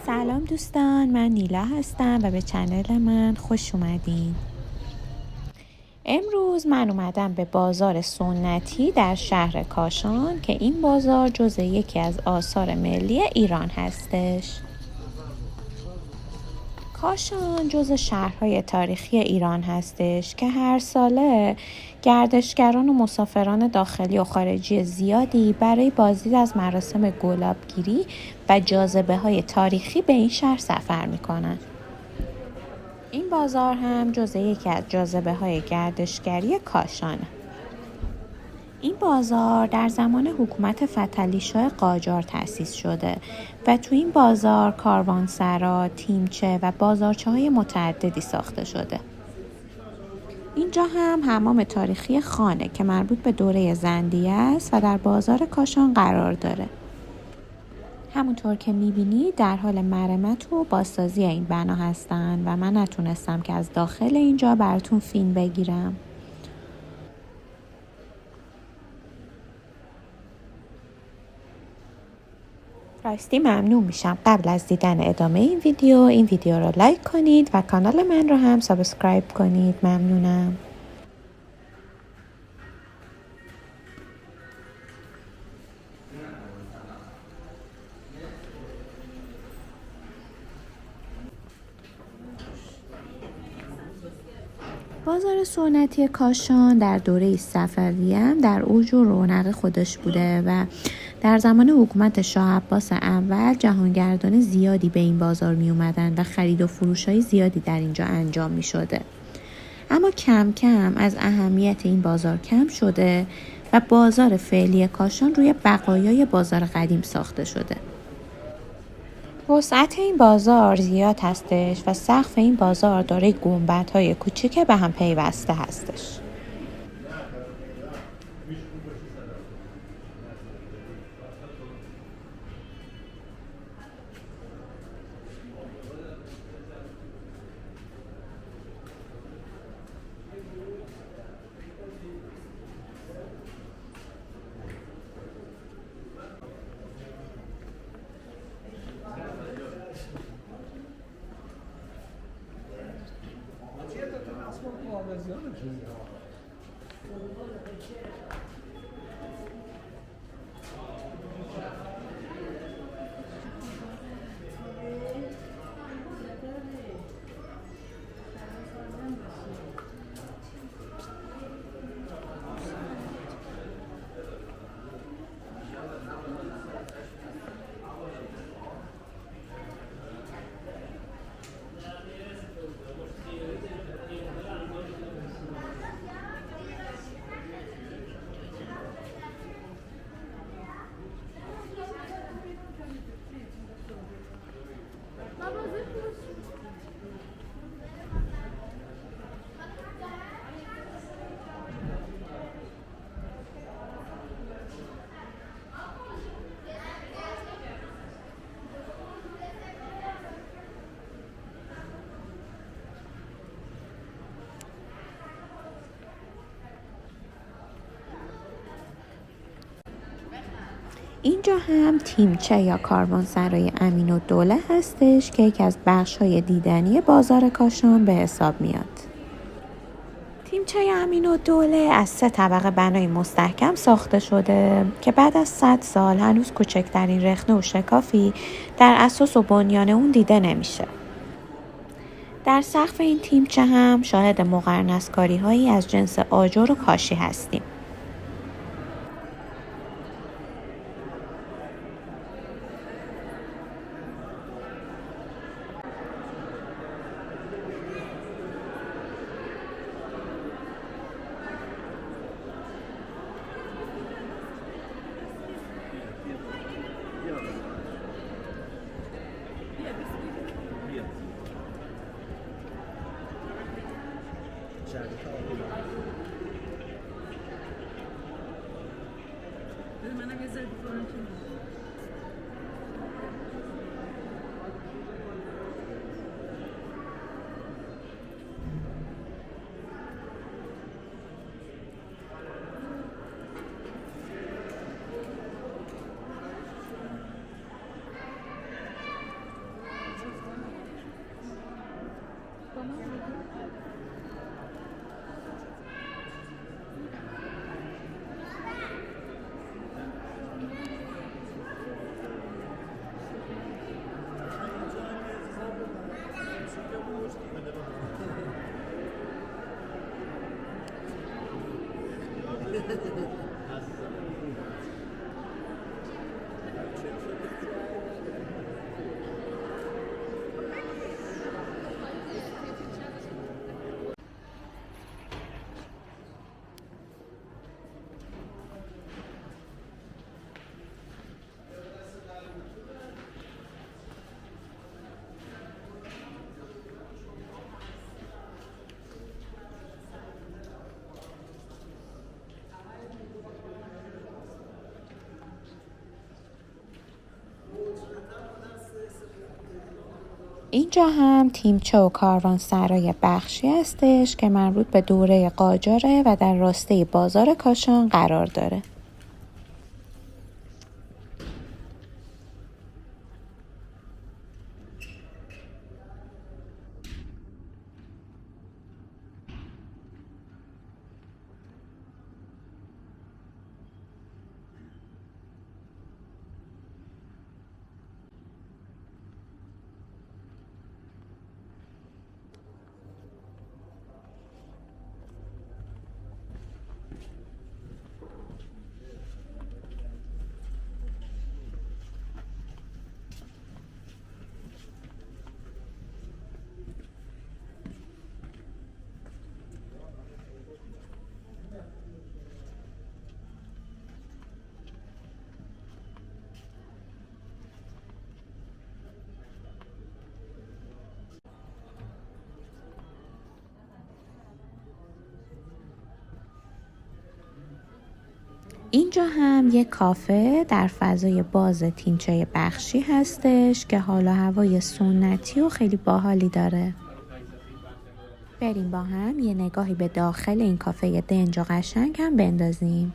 سلام دوستان، من نیلا هستم و به چنل من خوش اومدین. امروز من اومدم به بازار سنتی در شهر کاشان که این بازار جزء یکی از آثار ملی ایران هستش. کاشان جزء شهرهای تاریخی ایران هستش که هر ساله گردشگران و مسافران داخلی و خارجی زیادی برای بازدید از مراسم گلابگیری و جاذبه‌های تاریخی به این شهر سفر می‌کنند. این بازار هم جزء یکی از جاذبه‌های گردشگری کاشانه. این بازار در زمان حکومت فتحعلی‌شاه قاجار تأسیس شده و تو این بازار کاروانسرا، تیمچه و بازارچه‌های متعددی ساخته شده. اینجا هم حمام تاریخی خانه که مربوط به دوره زندیه است و در بازار کاشان قرار داره. همونطور که میبینید در حال مرمت و بازسازی این بنا هستن و من نتونستم که از داخل اینجا براتون فیلم بگیرم. راستی ممنون میشم قبل از دیدن ادامه این ویدیو رو لایک کنید و کانال من رو هم سابسکرایب کنید. ممنونم. بازار سنتی کاشان در دوره صفویه هم در اوج و رونق خودش بوده و در زمان حکومت شاه عباس اول جهانگردان زیادی به این بازار می اومدن و خرید و فروش های زیادی در اینجا انجام می شده. اما کم کم از اهمیت این بازار کم شده و بازار فعلی کاشان روی بقایای بازار قدیم ساخته شده. وسعت این بازار زیاد هستش و سقف این بازار دارای گنبدهای کوچیک به هم پیوسته هستش. اینجا هم تیمچه یا کاروانسرای امین‌الدوله هستش که یکی از بخش‌های دیدنی بازار کاشان به حساب میاد. تیمچه امین‌الدوله از 3 طبقه بنای مستحکم ساخته شده که بعد از 100 سال هنوز کوچکترین رخنه و شکافی در اساس و بنیان اون دیده نمیشه. در سقف این تیمچه هم شاهد مقرنس‌کاری‌هایی از جنس آجر و کاشی هستیم. اینجا هم تیمچه و کاروانسرای بخشی هستش که مربوط به دوره قاجاره و در راسته بازار کاشان قرار داره. اینجا هم یک کافه در فضای باز تیمچه بخشی هستش که حال و هوای سنتی و خیلی باحالی داره. بریم با هم یه نگاهی به داخل این کافه دنج و قشنگ هم بندازیم.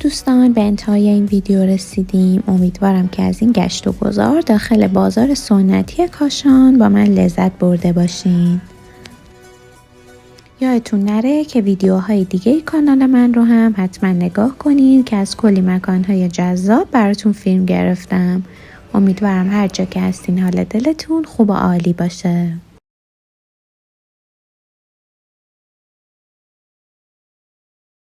دوستان، به انتهای این ویدیو رسیدیم. امیدوارم که از این گشت و گذار داخل بازار سنتی کاشان با من لذت برده باشین. یادتون نره که ویدیوهای دیگه کانال من رو هم حتما نگاه کنین که از کلی مکانهای جذاب براتون فیلم گرفتم. امیدوارم هر جا که هستین حال دلتون خوب و عالی باشه.